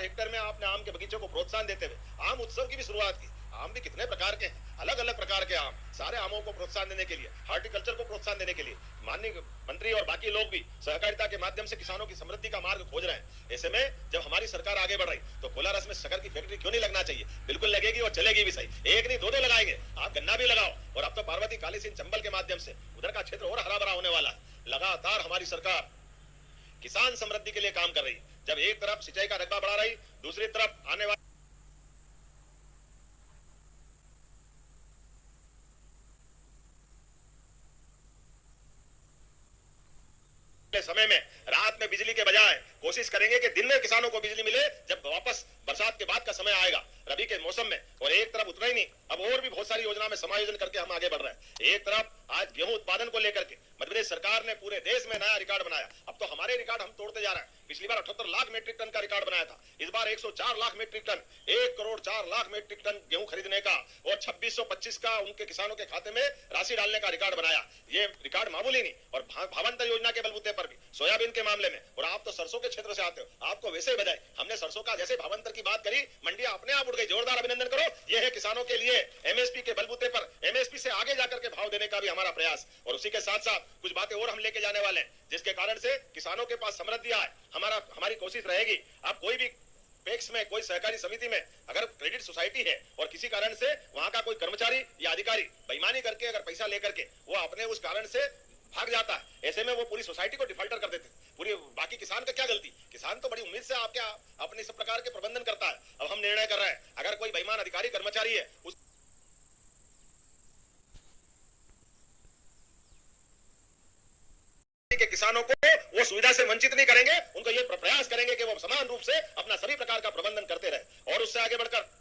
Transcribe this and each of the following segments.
Hectare में आपने आम के बगीचों को प्रोत्साहन देते हुए आम उत्सव की भी शुरुआत की। आम भी कितने प्रकार के हैं, अलग अलग प्रकार के आम, सारे आमों को प्रोत्साहन देने के लिए, हार्टिकल्चर को प्रोत्साहन देने के लिए माननीय मंत्री और बाकी लोग भी सहकारिता के माध्यम से किसानों की समृद्धि का मार्ग खोज रहे हैं। ऐसे में जब हमारी सरकार आगे बढ़ रही तो कोलारस में शक्कर की फैक्ट्री क्यों नहीं लगना चाहिए? बिल्कुल लगेगी और चलेगी भी सही। एक नहीं, दो लगाएंगे। आप गन्ना भी लगाओ। और अब तो पार्वती काली सिंह चंबल के माध्यम से उधर का क्षेत्र और हरा भरा होने वाला है। लगातार हमारी सरकार किसान समृद्धि के लिए काम कर रही है। जब एक तरफ सिंचाई का रकबा बढ़ा रही, दूसरी तरफ आने वाले समय में रात में बिजली के बजाय कोशिश करेंगे कि दिन में किसानों को बिजली मिले जब वापस बरसात के बाद का समय आएगा, रबी के मौसम में। और एक तरफ उतना ही नहीं, अब और भी बहुत सारी योजना में समायोजन करके हम आगे बढ़ रहे हैं। एक तरफ आज गेहूं उत्पादन को लेकर के मध्य प्रदेश सरकार ने पूरे देश में नया रिकॉर्ड बनाया। अब तो हमारे रिकॉर्ड हम तोड़ते जा रहे हैं। पिछली बार 78 लाख मीट्रिक टन का रिकॉर्ड बनाया था, इस बार 104 lakh metric ton, 1 crore 4 lakh metric ton गेहूं खरीदने का और 2625 का उनके किसानों के खाते में राशि डालने का रिकॉर्ड बनाया। ये रिकॉर्ड मामूली नहीं। और भावांतर योजना के बलबूते पर भी सोयाबीन के मामले में, और आप तो सरसों के क्षेत्र से आते हो, आपको वैसे ही बधाई। हमने सरसों का जैसे भावांतर की बात करी, मंडियां अपने आप उठ गई। जोरदार अभिनंदन करो। यह है किसानों के लिए एमएसपी के बलबूते पर एमएसपी से आगे जाकर के भाव देने का भी हमारा प्रयास। और उसी के साथ साथ कुछ बातें और हम लेके जाने वाले हैं जिसके कारण से किसानों के पास समृद्धि आए। हमारी कोशिश रहेगी, आप कोई भी पैक्स में, कोई सहकारी समिति में अगर क्रेडिट सोसाइटी है और किसी कारण से वहां का कोई कर्मचारी या अधिकारी बेईमानी करके अगर पैसा लेकर के वो अपने उस कारण से भाग जाता है, ऐसे में वो पूरी सोसाइटी को डिफॉल्टर कर देते हैं। पूरी बाकी किसान का क्या गलती? किसान तो बड़ी उम्मीद से आपके अपने इस प्रकार के प्रबंधन करता है। अब हम निर्णय कर रहे हैं, अगर कोई बेईमान अधिकारी कर्मचारी है उस के किसानों को वो सुविधा से वंचित नहीं करेंगे। उनको ये प्रयास करेंगे कि वो समान रूप से अपना सभी प्रकार का प्रबंधन करते रहे। और उससे आगे बढ़कर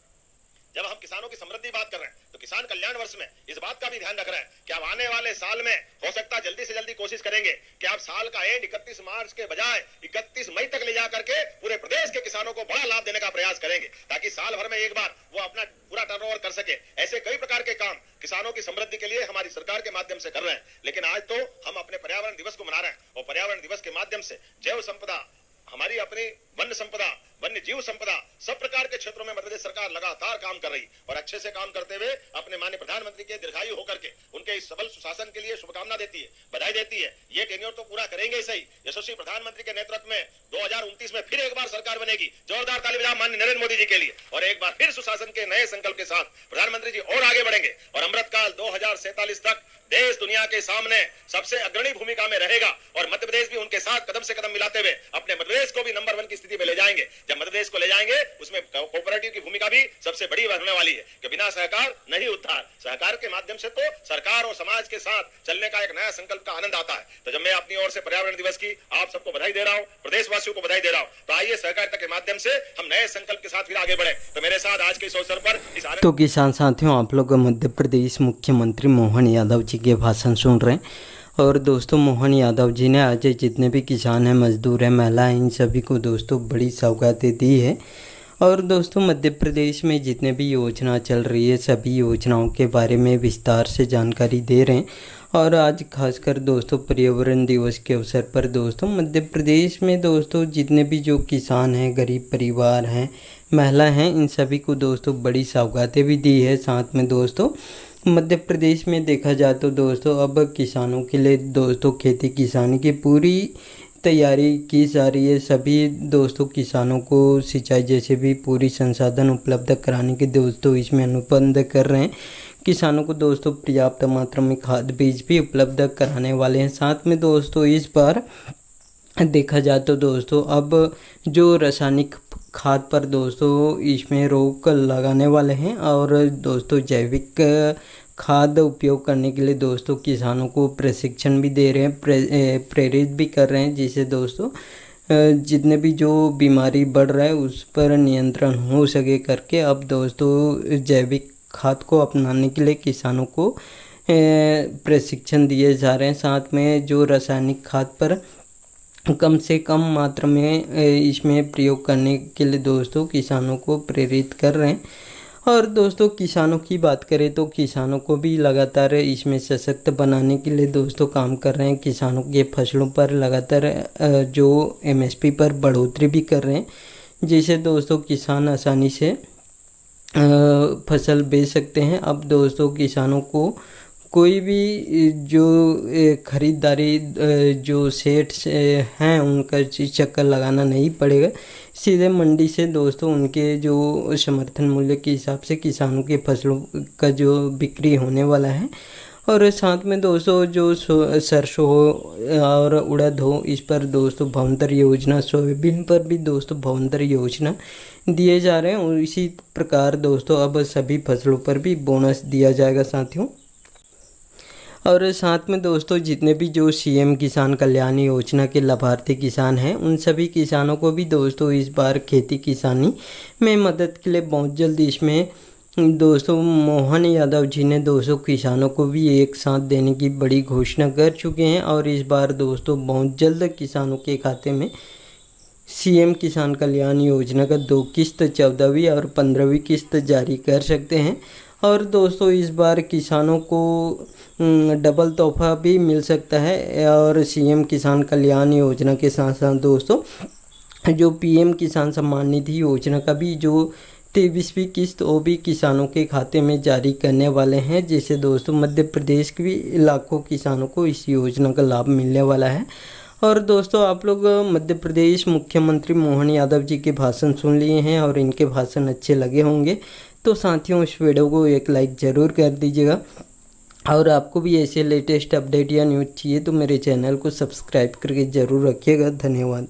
जब हम किसानों की समृद्धि बात कर रहे हैं तो किसान कल्याण वर्ष में इस बात का भी ध्यान रख रहे हैं कि अब आने वाले साल में हो सकता है जल्दी से जल्दी कोशिश करेंगे कि आप साल का एंड 31 मार्च के बजाय 31 मई तक ले जाकर के पूरे प्रदेश के किसानों को बड़ा लाभ देने का प्रयास करेंगे, ताकि साल भर में एक बार वो अपना पूरा टर्नओवर कर सके। ऐसे कई प्रकार के काम किसानों की समृद्धि के लिए हमारी सरकार के माध्यम से कर रहे हैं। लेकिन आज तो हम अपने पर्यावरण दिवस को मना रहे हैं और पर्यावरण दिवस के माध्यम से जैव संपदा, हमारी अपनी वन्य संपदा, वन्य जीव संपदा, सब प्रकार के क्षेत्रों में मध्य प्रदेश सरकार लगातार काम कर रही और अच्छे से काम करते हुए अपने माननीय प्रधानमंत्री के दीर्घायु होकर के उनके इस सबल सुशासन के लिए शुभकामना देती है, बधाई देती है। ये टेन्योर तो पूरा करेंगे ही सही। यशस्वी प्रधानमंत्री के नेतृत्व में 2029 में फिर एक बार सरकार बनेगी। जोरदार ताली बजाओ माननीय नरेंद्र मोदी जी के लिए। और एक बार फिर सुशासन के नए संकल्प के साथ प्रधानमंत्री जी और आगे बढ़ेंगे और अमृतकाल 2047 तक देश दुनिया के सामने सबसे अग्रणी भूमिका में रहेगा। और मध्य प्रदेश भी उनके साथ कदम से कदम मिलाते हुए अपने मध्य प्रदेश को भी नंबर 1 की स्थिति में ले जाएंगे। जब मध्य प्रदेश को ले जाएंगे उसमें कोऑपरेटिव की भूमिका भी सबसे बड़ी होने वाली है कि बिना सहकार नहीं उद्धार। सहकार के माध्यम से तो सरकार और समाज के साथ चलने का एक नया संकल्प का आनंद आता है। तो जब मैं अपनी ओर से पर्यावरण दिवस की आप सबको बधाई दे रहा हूं, प्रदेशवासियों को बधाई दे रहा हूं, तो आइए सहकारिता के माध्यम से हम नए संकल्प के साथ फिर आगे बढ़े। तो मेरे साथ आज के इस अवसर पर तो किसान साथियों, आप लोग मध्य प्रदेश मुख्यमंत्री मोहन यादव जी के भाषण सुन रहे हैं। और दोस्तों, मोहन यादव जी ने आज जितने भी किसान हैं, मजदूर हैं, महिलाएं, इन सभी को दोस्तों बड़ी सौगातें दी है। और दोस्तों, मध्य प्रदेश में जितने भी योजना चल रही है सभी योजनाओं के बारे में विस्तार से जानकारी दे रहे हैं। और आज खासकर दोस्तों पर्यावरण दिवस के अवसर पर दोस्तों मध्य प्रदेश में दोस्तों जितने भी जो किसान हैं, गरीब परिवार हैं, महिला हैं, इन सभी को दोस्तों बड़ी सौगातें भी दी है। साथ में दोस्तों मध्य प्रदेश में देखा जाए तो दोस्तों अब किसानों के लिए दोस्तों खेती किसानी की पूरी तैयारी की जा रही है। सभी दोस्तों किसानों को सिंचाई जैसे भी पूरी संसाधन उपलब्ध कराने के दोस्तों इसमें अनुबंध कर रहे हैं। किसानों को दोस्तों पर्याप्त मात्रा में खाद बीज भी उपलब्ध कराने वाले हैं। साथ में दोस्तों इस बार देखा जाए तो दोस्तों अब जो रासायनिक खाद पर दोस्तों इसमें रोक लगाने वाले हैं और दोस्तों जैविक खाद उपयोग करने के लिए दोस्तों किसानों को प्रशिक्षण भी दे रहे हैं, प्रेरित भी कर रहे हैं, जिससे दोस्तों जितने भी जो बीमारी बढ़ रहा है उस पर नियंत्रण हो सके करके अब दोस्तों जैविक खाद को अपनाने के लिए किसानों को प्रशिक्षण दिए जा रहे हैं। साथ में जो रासायनिक खाद पर कम से कम मात्रा में इसमें प्रयोग करने के लिए दोस्तों किसानों को प्रेरित कर रहे हैं। और दोस्तों किसानों की बात करें तो किसानों को भी लगातार इसमें सशक्त बनाने के लिए दोस्तों काम कर रहे हैं। किसानों के फसलों पर लगातार जो एमएसपी पर बढ़ोतरी भी कर रहे हैं, जिससे दोस्तों किसान आसानी से फसल बेच सकते हैं। अब दोस्तों किसानों को कोई भी जो ख़रीदारी जो सेठ हैं उनका चक्कर लगाना नहीं पड़ेगा। सीधे मंडी से दोस्तों उनके जो समर्थन मूल्य के हिसाब से किसानों के फसलों का जो बिक्री होने वाला है। और साथ में दोस्तों जो सरसों हो और उड़द हो, इस पर दोस्तों भावांतर योजना, सोयाबीन पर भी दोस्तों भावांतर योजना दिए जा रहे हैं। और इसी प्रकार दोस्तों अब सभी फसलों पर भी बोनस दिया जाएगा साथियों। और साथ में दोस्तों जितने भी जो सीएम किसान कल्याण योजना के लाभार्थी किसान हैं उन सभी किसानों को भी दोस्तों इस बार खेती किसानी में मदद के लिए बहुत जल्द इसमें दोस्तों मोहन यादव जी ने दोस्तों किसानों को भी एक साथ देने की बड़ी घोषणा कर चुके हैं। और इस बार दोस्तों बहुत जल्द किसानों के खाते में सीएम किसान कल्याण योजना का 2 किस्त 14वीं और 15वीं किस्त जारी कर सकते हैं। और दोस्तों इस बार किसानों को डबल तोहफा भी मिल सकता है। और सीएम किसान कल्याण योजना के साथ साथ दोस्तों जो पीएम किसान सम्मान निधि योजना का भी जो 23वीं किस्त वो भी किसानों के खाते में जारी करने वाले हैं, जिससे दोस्तों मध्य प्रदेश के भी लाखों किसानों को इस योजना का लाभ मिलने वाला है। और दोस्तों आप लोग मध्य प्रदेश मुख्यमंत्री मोहन यादव जी के भाषण सुन लिए हैं और इनके भाषण अच्छे लगे होंगे, तो साथियों इस वीडियो को एक लाइक ज़रूर कर दीजिएगा। और आपको भी ऐसे लेटेस्ट अपडेट या न्यूज़ चाहिए तो मेरे चैनल को सब्सक्राइब करके ज़रूर रखिएगा। धन्यवाद।